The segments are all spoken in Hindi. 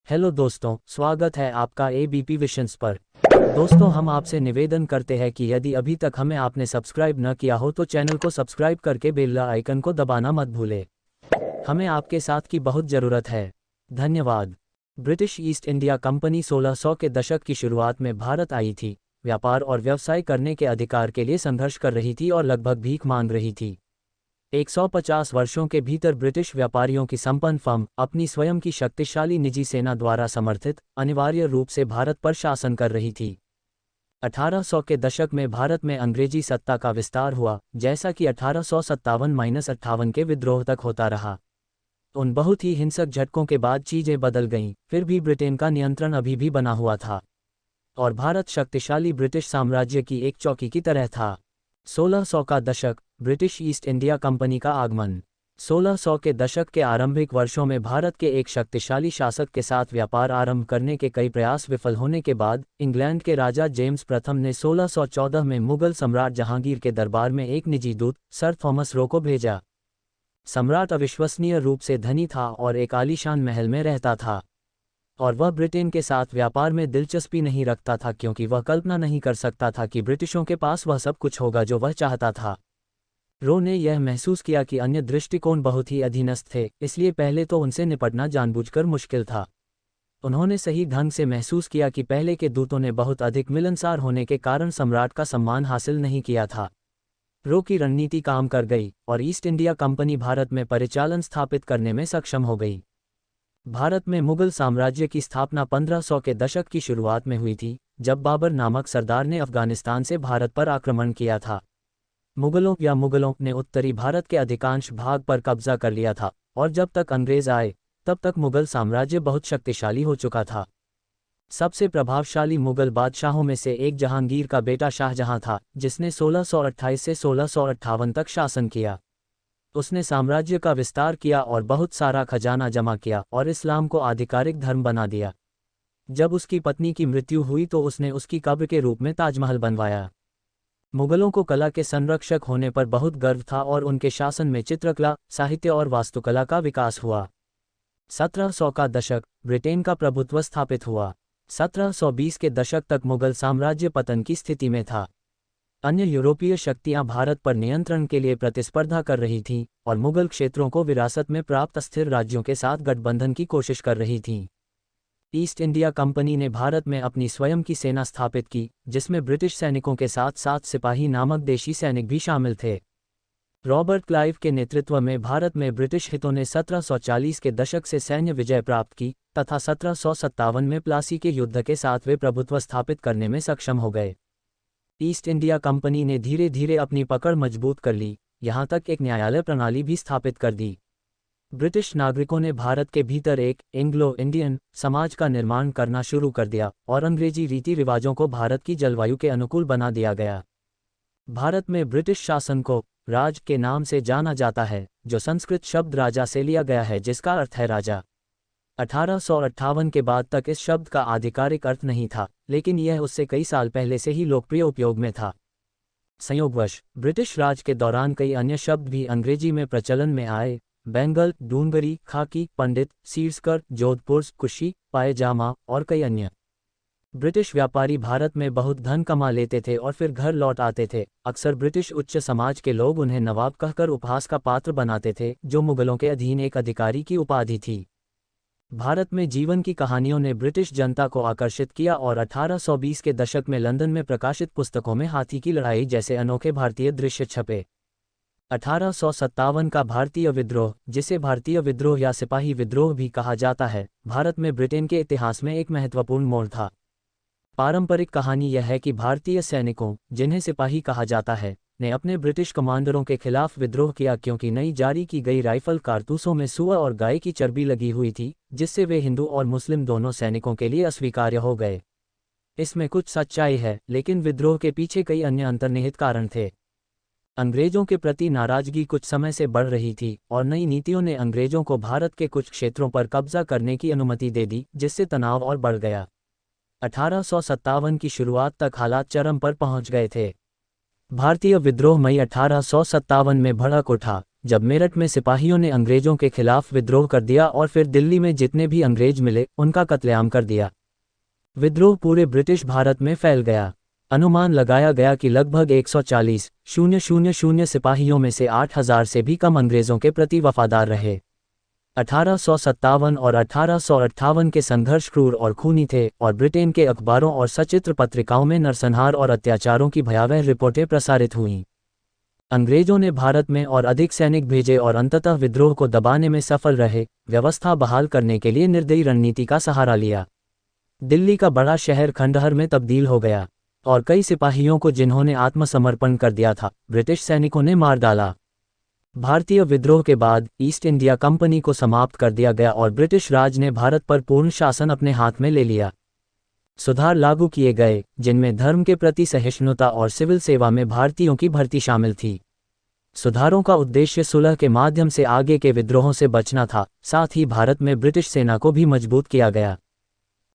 हेलो दोस्तों, स्वागत है आपका एबीपी विशंस पर। दोस्तों, हम आपसे निवेदन करते हैं कि यदि अभी तक हमें आपने सब्सक्राइब न किया हो तो चैनल को सब्सक्राइब करके बेल आइकन को दबाना मत भूलें। हमें आपके साथ की बहुत ज़रूरत है। धन्यवाद। ब्रिटिश ईस्ट इंडिया कंपनी 1600 के दशक की शुरुआत में भारत आई थी, व्यापार और व्यवसाय करने के अधिकार के लिए संघर्ष कर रही थी और लगभग भीख मांग रही थी। 150 वर्षों के भीतर ब्रिटिश व्यापारियों की संपन्न फर्म अपनी स्वयं की शक्तिशाली निजी सेना द्वारा समर्थित अनिवार्य रूप से भारत पर शासन कर रही थी। 1800 के दशक में भारत में अंग्रेजी सत्ता का विस्तार हुआ, जैसा कि 1857-58 के विद्रोह तक होता रहा। उन बहुत ही हिंसक झटकों के बाद चीजें बदल गईं, फिर भी ब्रिटेन का नियंत्रण अभी भी बना हुआ था और भारत शक्तिशाली ब्रिटिश साम्राज्य की एक चौकी की तरह था। 1600 का दशक, ब्रिटिश ईस्ट इंडिया कंपनी का आगमन। 1600 के दशक के आरंभिक वर्षों में भारत के एक शक्तिशाली शासक के साथ व्यापार आरंभ करने के कई प्रयास विफल होने के बाद इंग्लैंड के राजा जेम्स प्रथम ने 1614 में मुगल सम्राट जहांगीर के दरबार में एक निजी दूत सर थॉमस रो को भेजा। सम्राट अविश्वसनीय रूप से धनी था और एक आलीशान महल में रहता था, और वह ब्रिटेन के साथ व्यापार में दिलचस्पी नहीं रखता था क्योंकि वह कल्पना नहीं कर सकता था कि ब्रिटिशों के पास वह सब कुछ होगा जो वह चाहता था। रो ने यह महसूस किया कि अन्य दृष्टिकोण बहुत ही अधीनस्थ थे, इसलिए पहले तो उनसे निपटना जानबूझकर मुश्किल था। उन्होंने सही ढंग से महसूस किया कि पहले के दूतों ने बहुत अधिक मिलनसार होने के कारण सम्राट का सम्मान हासिल नहीं किया था। रो की रणनीति काम कर गई और ईस्ट इंडिया कंपनी भारत में परिचालन स्थापित करने में सक्षम हो गई। भारत में मुगल साम्राज्य की स्थापना 1500 के दशक की शुरुआत में हुई थी, जब बाबर नामक सरदार ने अफगानिस्तान से भारत पर आक्रमण किया था। मुगलों ने उत्तरी भारत के अधिकांश भाग पर कब्जा कर लिया था, और जब तक अंग्रेज आए तब तक मुगल साम्राज्य बहुत शक्तिशाली हो चुका था। सबसे प्रभावशाली मुगल बादशाहों में से एक जहांगीर का बेटा शाहजहां था, जिसने 1628 से 1658 तक शासन किया। उसने साम्राज्य का विस्तार किया और बहुत सारा खजाना जमा किया और इस्लाम को आधिकारिक धर्म बना दिया। जब उसकी पत्नी की मृत्यु हुई तो उसने उसकी कब्र के रूप में ताजमहल बनवाया। मुगलों को कला के संरक्षक होने पर बहुत गर्व था और उनके शासन में चित्रकला, साहित्य और वास्तुकला का विकास हुआ। 1700 का दशक, ब्रिटेन का प्रभुत्व स्थापित हुआ। 1720 के दशक तक मुगल साम्राज्य पतन की स्थिति में था। अन्य यूरोपीय शक्तियां भारत पर नियंत्रण के लिए प्रतिस्पर्धा कर रही थीं और मुगल क्षेत्रों को विरासत में प्राप्त अस्थिर राज्यों के साथ गठबंधन की कोशिश कर रही थीं। ईस्ट इंडिया कंपनी ने भारत में अपनी स्वयं की सेना स्थापित की, जिसमें ब्रिटिश सैनिकों के साथ साथ सिपाही नामक देशी सैनिक भी शामिल थे। रॉबर्ट क्लाइव के नेतृत्व में भारत में ब्रिटिश हितों ने 1740 के दशक से सैन्य विजय प्राप्त की तथा 1757 में प्लासी के युद्ध के साथ वे प्रभुत्व स्थापित करने में सक्षम हो गए। ईस्ट इंडिया कंपनी ने धीरे धीरे अपनी पकड़ मजबूत कर ली, यहाँ तक एक न्यायालय प्रणाली भी स्थापित कर दी। ब्रिटिश नागरिकों ने भारत के भीतर एक एंग्लो इंडियन समाज का निर्माण करना शुरू कर दिया और अंग्रेजी रीति रिवाजों को भारत की जलवायु के अनुकूल बना दिया गया। भारत में ब्रिटिश शासन को राज के नाम से जाना जाता है, जो संस्कृत शब्द राजा से लिया गया है, जिसका अर्थ है राजा। 1858 के बाद तक इस शब्द का आधिकारिक अर्थ नहीं था, लेकिन यह उससे कई साल पहले से ही लोकप्रिय उपयोग में था। संयोगवश ब्रिटिश राज के दौरान कई अन्य शब्द भी अंग्रेजी में प्रचलन में आए। बेंगल, डूंगरी, खाकी, पंडित, सीर्स्कर, जोधपुर, कुशी, पायजामा और कई अन्य। ब्रिटिश व्यापारी भारत में बहुत धन कमा लेते थे और फिर घर लौट आते थे। अक्सर ब्रिटिश उच्च समाज के लोग उन्हें नवाब कहकर उपहास का पात्र बनाते थे, जो मुगलों के अधीन एक अधिकारी की उपाधि थी। भारत में जीवन की कहानियों ने ब्रिटिश जनता को आकर्षित किया और 1820 के दशक में लंदन में प्रकाशित पुस्तकों में हाथी की लड़ाई जैसे अनोखे भारतीय दृश्य छपे। 1857 का भारतीय विद्रोह, जिसे भारतीय विद्रोह या सिपाही विद्रोह भी कहा जाता है, भारत में ब्रिटेन के इतिहास में एक महत्वपूर्ण मोड़ था। पारंपरिक कहानी यह है कि भारतीय सैनिकों, जिन्हें सिपाही कहा जाता है, ने अपने ब्रिटिश कमांडरों के खिलाफ विद्रोह किया क्योंकि नई जारी की गई राइफल कारतूसों में सुअर और गाय की चर्बी लगी हुई थी, जिससे वे हिंदू और मुस्लिम दोनों सैनिकों के लिए अस्वीकार्य हो गए। इसमें कुछ सच्चाई है, लेकिन विद्रोह के पीछे कई अन्य अंतर्निहित कारण थे। अंग्रेजों के प्रति नाराजगी कुछ समय से बढ़ रही थी और नई नीतियों ने अंग्रेजों को भारत के कुछ क्षेत्रों पर कब्जा करने की अनुमति दे दी, जिससे तनाव और बढ़ गया। 1857 की शुरुआत तक हालात चरम पर पहुंच गए थे। भारतीय विद्रोह मई 1857 में भड़क उठा, जब मेरठ में सिपाहियों ने अंग्रेजों के खिलाफ विद्रोह कर दिया और फिर दिल्ली में जितने भी अंग्रेज मिले उनका कत्लेआम कर दिया। विद्रोह पूरे ब्रिटिश भारत में फैल गया। अनुमान लगाया गया कि लगभग 140,000 सिपाहियों में से 8,000 से भी कम अंग्रेजों के प्रति वफादार रहे। 1857 और 1858 के संघर्ष क्रूर और खूनी थे और ब्रिटेन के अखबारों और सचित्र पत्रिकाओं में नरसंहार और अत्याचारों की भयावह रिपोर्टें प्रसारित हुईं। अंग्रेजों ने भारत में और अधिक सैनिक भेजे और अंततः विद्रोह को दबाने में सफल रहे, व्यवस्था बहाल करने के लिए निर्दयी रणनीति का सहारा लिया। दिल्ली का बड़ा शहर खंडहर में तब्दील हो गया और कई सिपाहियों को जिन्होंने आत्मसमर्पण कर दिया था, ब्रिटिश सैनिकों ने मार डाला। भारतीय विद्रोह के बाद ईस्ट इंडिया कंपनी को समाप्त कर दिया गया और ब्रिटिश राज ने भारत पर पूर्ण शासन अपने हाथ में ले लिया। सुधार लागू किए गए, जिनमें धर्म के प्रति सहिष्णुता और सिविल सेवा में भारतीयों की भर्ती शामिल थी। सुधारों का उद्देश्य सुलह के माध्यम से आगे के विद्रोहों से बचना था, साथ ही भारत में ब्रिटिश सेना को भी मजबूत किया गया।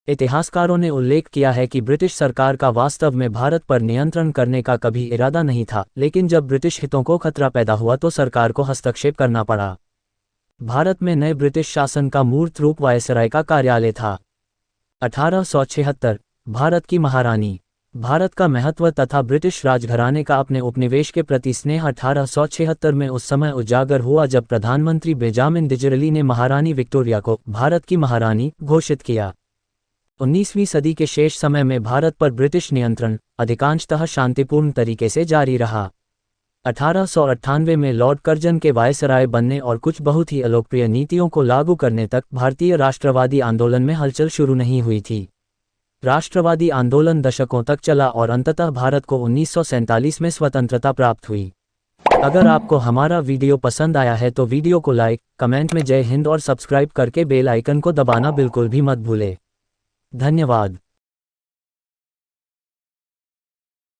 इतिहासकारों ने उल्लेख किया है कि ब्रिटिश सरकार का वास्तव में भारत पर नियंत्रण करने का कभी इरादा नहीं था, लेकिन जब ब्रिटिश हितों को खतरा पैदा हुआ तो सरकार को हस्तक्षेप करना पड़ा। भारत में नए ब्रिटिश शासन का मूर्त रूप वायसराय का कार्यालय था। 1876 भारत की महारानी। भारत का महत्व तथा ब्रिटिश राजघराने का अपने उपनिवेश के प्रति स्नेह 1876 में उस समय उजागर हुआ जब प्रधानमंत्री बेंजामिन डिज़राली ने महारानी विक्टोरिया को भारत की महारानी घोषित किया। 19वीं सदी के शेष समय में भारत पर ब्रिटिश नियंत्रण अधिकांशतः शांतिपूर्ण तरीके से जारी रहा। 1898 में लॉर्ड कर्जन के वायसराय बनने और कुछ बहुत ही अलोकप्रिय नीतियों को लागू करने तक भारतीय राष्ट्रवादी आंदोलन में हलचल शुरू नहीं हुई थी। राष्ट्रवादी आंदोलन दशकों तक चला और अंततः भारत को 1947 में स्वतंत्रता प्राप्त हुई। अगर आपको हमारा वीडियो पसंद आया है तो वीडियो को लाइक, कमेंट में जय हिंद और सब्सक्राइब करके बेल आइकन को दबाना बिल्कुल भी मत भूलें। धन्यवाद।